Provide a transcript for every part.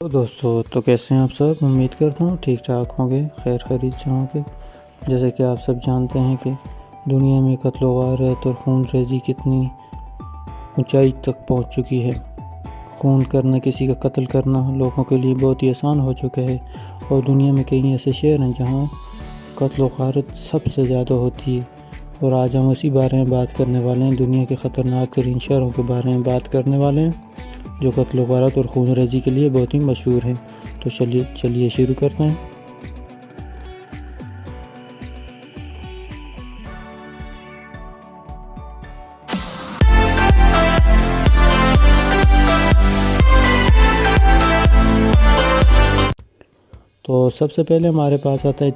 تو دوستو تو کیسے ہیں آپ سب؟ امید کرتا ہوں ٹھیک ٹھاک ہوں گے، خیر خیریت سے ہوں گے۔ جیسے کہ آپ سب جانتے ہیں کہ دنیا میں قتل و غارت اور خون ریزی کتنی اونچائی تک پہنچ چکی ہے۔ خون کرنا، کسی کا قتل کرنا لوگوں کے لیے بہت ہی آسان ہو چکا ہے، اور دنیا میں کئی ایسے شہر ہیں جہاں قتل و غارت سب سے زیادہ ہوتی ہے۔ اور آج ہم اسی بارے میں بات کرنے والے ہیں، دنیا کے خطرناک ترین شہروں کے بارے میں بات کرنے والے ہیں جو قتل و غارت اور خون ریزی کے لیے بہت ہی مشہور ہیں۔ تو چلیے شروع کرتے ہیں۔ تو سب سے پہلے ہمارے پاس آتا ہے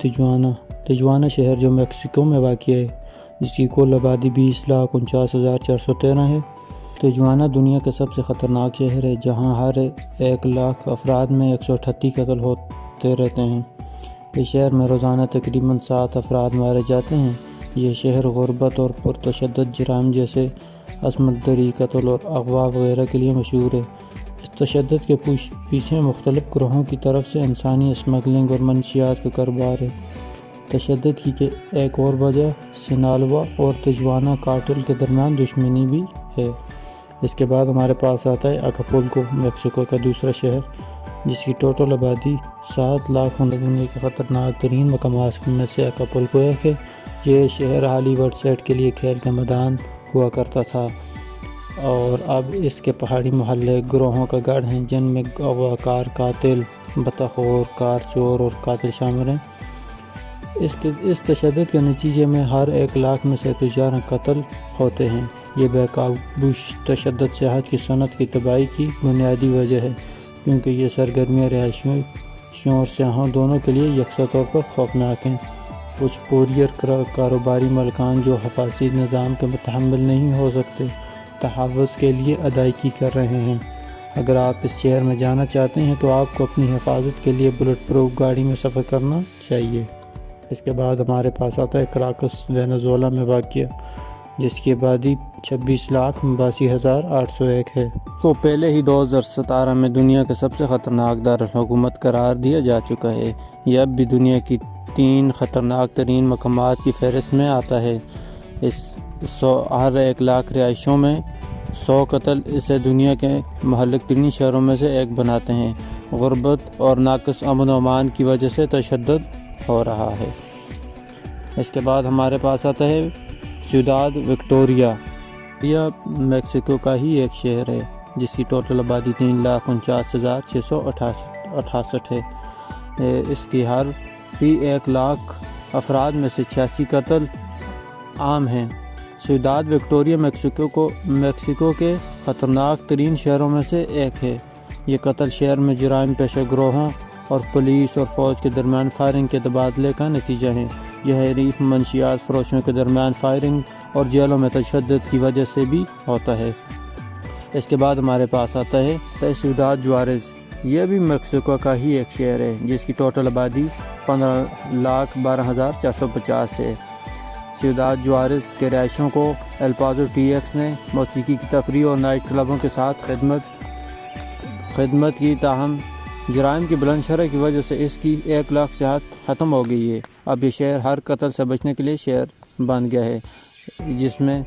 تجوانا شہر، جو میکسیکو میں واقع ہے، جس کی کل آبادی 20,49,413 ہے۔ تجوانا دنیا کا سب سے خطرناک شہر ہے، جہاں ہر 1,00,000 افراد میں 138 قتل ہوتے رہتے ہیں۔ اس شہر میں روزانہ تقریباً 7 افراد مارے جاتے ہیں۔ یہ شہر غربت اور پرتشدد جرائم جیسے عصمت دری، قتل اور اغوا وغیرہ کے لیے مشہور ہے۔ اس تشدد کے پیچھے مختلف گروہوں کی طرف سے انسانی اسمگلنگ اور منشیات کا کاروبار ہے۔ تشدد کی ایک اور وجہ سنالوا اور تجوانا کارٹل کے درمیان دشمنی بھی ہے۔ اس کے بعد ہمارے پاس آتا ہے اکاپولکو، میکسیکو کا دوسرا شہر، جس کی ٹوٹل آبادی 7,00,000 ہے۔ دنیا کے خطرناک ترین مقامات میں سے اکاپولکو ایک ہے۔ یہ شہر ہالی ووڈ سیٹ کے لیے کھیل کا میدان ہوا کرتا تھا، اور اب اس کے پہاڑی محلے گروہوں کا گڑھ ہیں، جن میں اغواکار، قاتل، بطخ خور، کار چور اور قاتل شامل ہیں۔ اس تشدد کے نتیجے میں ہر 1,00,000 میں سے 111 قتل ہوتے ہیں۔ یہ بے قابو تشدد صحت کی صنعت کی تباہی کی بنیادی وجہ ہے، کیونکہ یہ سرگرمیاں رہائشیوں اور سیاحوں دونوں کے لیے یکساں طور پر خوفناک ہیں۔ کچھ پوریر کاروباری مالکان جو حفاظتی نظام کے متحمل نہیں ہو سکتے، تحفظ کے لیے ادائیگی کر رہے ہیں۔ اگر آپ اس شہر میں جانا چاہتے ہیں تو آپ کو اپنی حفاظت کے لیے بلٹ پروف گاڑی میں سفر کرنا چاہیے۔ اس کے بعد ہمارے پاس آتا ہے کراکس، وینزویلا میں واقع، جس کی آبادی 26,82,801 ہے۔ تو پہلے ہی 2017 میں دنیا کے سب سے خطرناک دارالحکومت قرار دیا جا چکا ہے۔ یہ اب بھی دنیا کی 3 خطرناک ترین مقامات کی فہرست میں آتا ہے۔ ہر 1,00,000 رہائشیوں میں 100 قتل اسے دنیا کے مہلک ترین شہروں میں سے ایک بناتے ہیں۔ غربت اور ناقص امن و امان کی وجہ سے تشدد ہو رہا ہے۔ اس کے بعد ہمارے پاس آتا ہے سیوڈاد وکٹوریا۔ یہ میکسیکو کا ہی ایک شہر ہے، جس کی ٹوٹل آبادی 3,49,668 ہے۔ اس کی ہر فی 1,00,000 افراد میں سے 86 قتل عام ہیں۔ سیوڈاد وکٹوریا میکسیکو کے خطرناک ترین شہروں میں سے ایک ہے۔ یہ قتل شہر میں جرائم پیشہ گروہوں اور پولیس اور فوج کے درمیان فائرنگ کے تبادلے کا نتیجہ ہے۔ یہ حریف منشیات فروشوں کے درمیان فائرنگ اور جیلوں میں تشدد کی وجہ سے بھی ہوتا ہے۔ اس کے بعد ہمارے پاس آتا ہے سیوڈاد جواریز۔ یہ بھی میکسیکو کا ہی ایک شہر ہے، جس کی ٹوٹل آبادی 15,12,450 ہے۔ سیوڈاد جواریز کے رہائشیوں کو الپازو ٹی ایکس نے موسیقی کی تفریح اور نائٹ کلبوں کے ساتھ خدمت کی، تاہم جرائم کی بلند شرح کی وجہ سے اس کی 1,00,000 صحت ختم ہو گئی ہے۔ اب یہ شہر ہر قتل سے بچنے کے لیے شہر بن گیا ہے، جس میں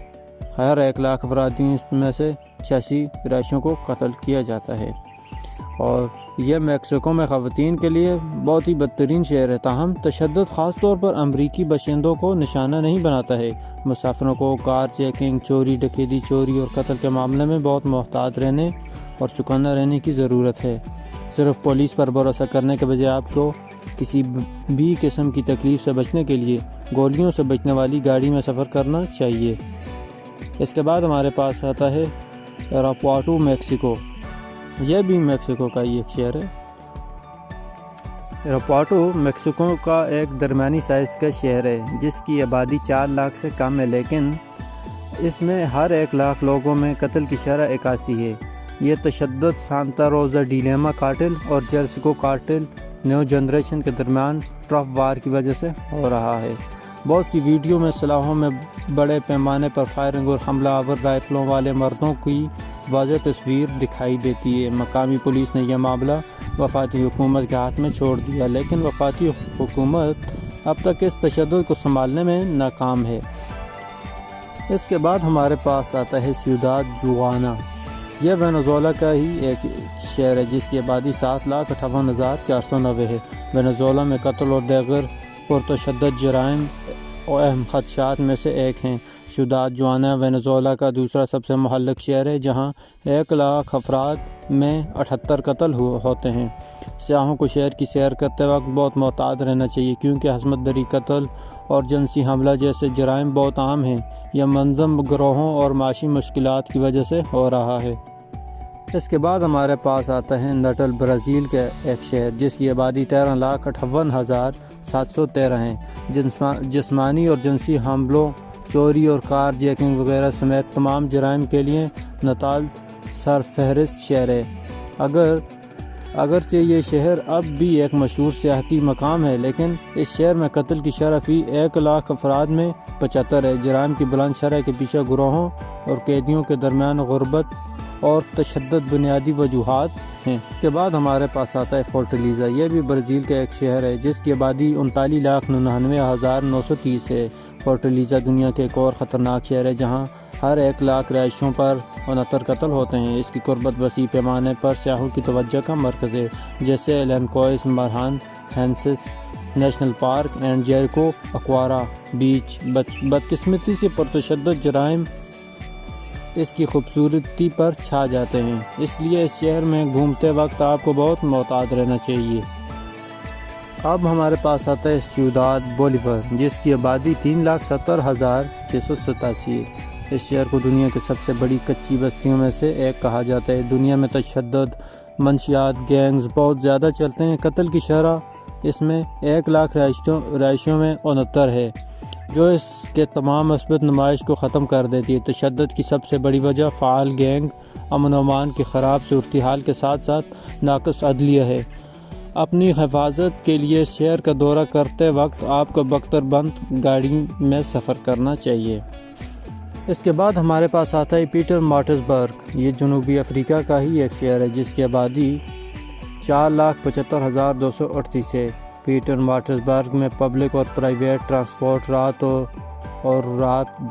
ہر 1,00,000 افراد میں سے 86 رہائشیوں کو قتل کیا جاتا ہے۔ اور یہ میکسیکو میں خواتین کے لیے بہت ہی بدترین شہر ہے، تاہم تشدد خاص طور پر امریکی باشندوں کو نشانہ نہیں بناتا ہے۔ مسافروں کو کار چیکنگ، چوری، ڈکیتی، چوری اور قتل کے معاملے میں بہت محتاط رہنے اور چوکنا رہنے کی ضرورت ہے۔ صرف پولیس پر بھروسہ کرنے کے بجائے آپ کو کسی بھی قسم کی تکلیف سے بچنے کے لیے گولیوں سے بچنے والی گاڑی میں سفر کرنا چاہیے۔ اس کے بعد ہمارے پاس آتا ہے ایراپواٹو، میکسیکو۔ یہ بھی میکسیکو کا ہی ایک شہر ہے۔ ایراپواٹو میکسیکو کا ایک درمیانی سائز کا شہر ہے، جس کی آبادی 4,00,000 سے کم ہے، لیکن اس میں ہر 1,00,000 لوگوں میں قتل کی شرح 81 ہے۔ یہ تشدد سانتا روزا ڈی لیما کارٹل اور جیرسکو کارٹل نیو جنریشن کے درمیان ٹرف وار کی وجہ سے ہو رہا ہے۔ بہت سی ویڈیو میں سلاخوں میں بڑے پیمانے پر فائرنگ اور حملہ آور رائفلوں والے مردوں کی واضح تصویر دکھائی دیتی ہے۔ مقامی پولیس نے یہ معاملہ وفاقی حکومت کے ہاتھ میں چھوڑ دیا، لیکن وفاقی حکومت اب تک اس تشدد کو سنبھالنے میں ناکام ہے۔ اس کے بعد ہمارے پاس آتا ہے سیوڈاد جوانا۔ یہ وینزویلا کا ہی ایک شہر ہے جس کی آبادی 7,58,490 ہے۔ وینزویلا میں قتل اور دیگر پرتشدد جرائم اہم خدشات میں سے ایک ہیں۔ سیوڈاد جوانا وینزویلا کا دوسرا سب سے مہلک شہر ہے، جہاں 1,00,000 افراد میں 78 قتل ہوتے ہیں۔ سیاحوں کو شہر کی سیر کرتے وقت بہت محتاط رہنا چاہیے، کیونکہ عصمت دری، قتل اور جنسی حملہ جیسے جرائم بہت عام ہیں۔ یہ منظم گروہوں اور معاشی مشکلات کی وجہ سے ہو رہا ہے۔ اس کے بعد ہمارے پاس آتا ہے نٹل، برازیل کا ایک شہر جس کی آبادی 13,58,713 ہے۔ جسمانی اور جنسی حملوں، چوری اور کار جیکنگ وغیرہ سمیت تمام جرائم کے لیے نٹال سرفہرست شہر ہے۔ اگرچہ یہ شہر اب بھی ایک مشہور سیاحتی مقام ہے، لیکن اس شہر میں قتل کی شرح فی 1,00,000 افراد میں 75 ہے۔ جرائم کی بلند شرح کے پیچھے گروہوں اور قیدیوں کے درمیان غربت اور تشدد بنیادی وجوہات ہیں۔ اس کے بعد ہمارے پاس آتا ہے فورٹالیزا۔ یہ بھی برازیل کا ایک شہر ہے جس کی آبادی 39,99,930 ہے۔ فورٹالیزا دنیا کے ایک اور خطرناک شہر ہے جہاں ہر 1,00,000 رہائشیوں پر 69 قتل ہوتے ہیں۔ اس کی قربت وسیع پیمانے پر سیاحوں کی توجہ کا مرکز ہے، جیسے لینکوئس مارہان ہینسس نیشنل پارک اینڈ جیریکو اکوارا بیچ۔ بدقسمتی سے پرتشدد جرائم اس کی خوبصورتی پر چھا جاتے ہیں، اس لیے اس شہر میں گھومتے وقت آپ کو بہت محتاط رہنا چاہیے۔ اب ہمارے پاس آتا ہے سیوڈاد بولیور جس کی آبادی 3,70,687 ہے۔ اس شہر کو دنیا کی سب سے بڑی کچی بستیوں میں سے ایک کہا جاتا ہے۔ دنیا میں تشدد، منشیات، گینگز بہت زیادہ چلتے ہیں۔ قتل کی شرح اس میں 1,00,000 رہائشیوں میں 69 ہے، جو اس کے تمام مثبت نمائش کو ختم کر دیتی ہے۔ تشدد کی سب سے بڑی وجہ فعال گینگ، امن و امان کی خراب صورتحال کے ساتھ ساتھ ناقص عدلیہ ہے۔ اپنی حفاظت کے لیے شہر کا دورہ کرتے وقت آپ کو بختر بند گاڑی میں سفر کرنا چاہیے۔ اس کے بعد ہمارے پاس آتا ہے پیٹر مارٹزبرگ۔ یہ جنوبی افریقہ کا ہی ایک شہر ہے جس کی آبادی 4,75,238 ہے۔ پیٹر مارٹزبرگ میں پبلک اور پرائیویٹ ٹرانسپورٹ رات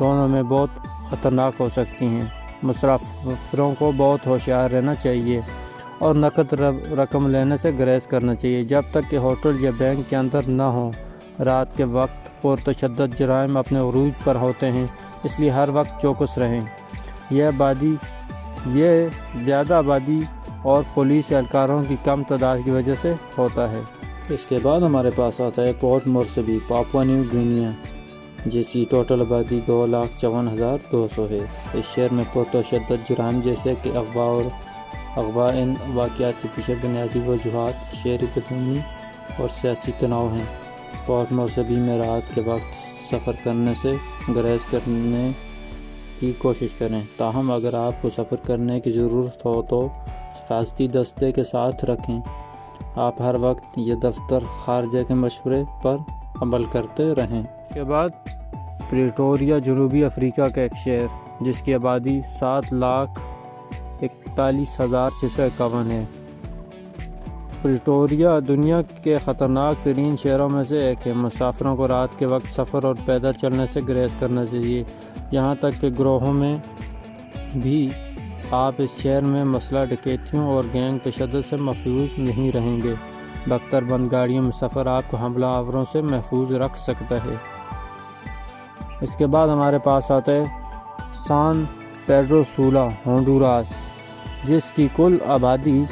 دونوں میں بہت خطرناک ہو سکتی ہیں۔ مسافروں کو بہت ہوشیار رہنا چاہیے اور نقد رقم لینے سے گریز کرنا چاہیے جب تک کہ ہوٹل یا بینک کے اندر نہ ہوں۔ رات کے وقت پرتشدد جرائم اپنے عروج پر ہوتے ہیں، اس لیے ہر وقت چوکس رہیں۔ یہ زیادہ آبادی اور پولیس اہلکاروں کی کم تعداد کی وجہ سے ہوتا ہے۔ اس کے بعد ہمارے پاس آتا ہے پورٹ مورسبی، پاپوا نیو گینیا، جس کی ٹوٹل آبادی 2,54,200 ہے۔ اس شہر میں پرتشدد جرائم جیسے کہ اغوا ان واقعات کے پیچھے بنیادی وجوہات شہری بدامنی اور سیاسی تناؤ ہیں۔ پورٹ مورسبی میں رات کے وقت سفر کرنے سے گریز کرنے کی کوشش کریں، تاہم اگر آپ کو سفر کرنے کی ضرورت ہو تو حفاظتی دستے کے ساتھ رکھیں۔ آپ ہر وقت یہ دفتر خارجہ کے مشورے پر عمل کرتے رہیں۔ اس کے بعد پریٹوریا جنوبی افریقہ کا ایک شہر جس کی آبادی 7,41,651 ہے۔ پریٹوریا دنیا کے خطرناک ترین شہروں میں سے ایک ہے۔ مسافروں کو رات کے وقت سفر اور پیدل چلنے سے گریز کرنا چاہیے، یہاں تک کہ گروہوں میں بھی۔ آپ اس شہر میں مسلح ڈکیتیوں اور گینگ تشدد سے محفوظ نہیں رہیں گے۔ بختر بند گاڑیوں میں سفر آپ کو حملہ آوروں سے محفوظ رکھ سکتا ہے۔ اس کے بعد ہمارے پاس آتا ہے سان پیڈرو سولا، ہونڈوراس، جس کی کل آبادی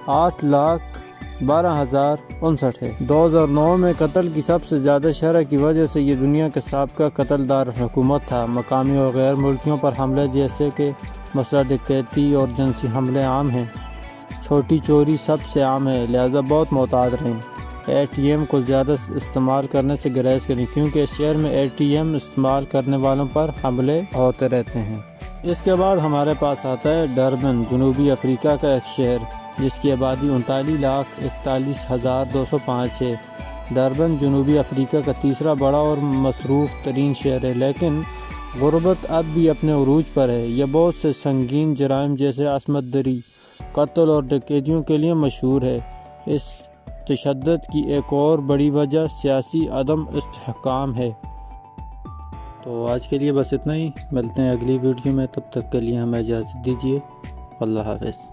8,12,059 ہے۔ 2009 میں قتل کی سب سے زیادہ شرح کی وجہ سے یہ دنیا کے سابقہ قتل دار حکومت تھا۔ مقامی اور غیر ملکیوں پر حملے جیسے کہ مسلح ڈکیتی اور جنسی حملے عام ہیں۔ چھوٹی چوری سب سے عام ہے، لہذا بہت محتاط رہیں۔ ATM کو زیادہ استعمال کرنے سے گریز کریں، کیونکہ اس شہر میں ATM استعمال کرنے والوں پر حملے ہوتے رہتے ہیں۔ اس کے بعد ہمارے پاس آتا ہے ڈربن، جنوبی افریقہ کا ایک شہر جس کی آبادی 39,41,205 ہے۔ ڈربن جنوبی افریقہ کا تیسرا بڑا اور مصروف ترین شہر ہے، لیکن غربت اب بھی اپنے عروج پر ہے۔ یہ بہت سے سنگین جرائم جیسے عصمت دری، قتل اور ڈکیتیوں کے لیے مشہور ہے۔ اس تشدد کی ایک اور بڑی وجہ سیاسی عدم استحکام ہے۔ تو آج کے لیے بس اتنا ہی، ملتے ہیں اگلی ویڈیو میں، تب تک کے لیے ہمیں اجازت دیجیے، اللہ حافظ۔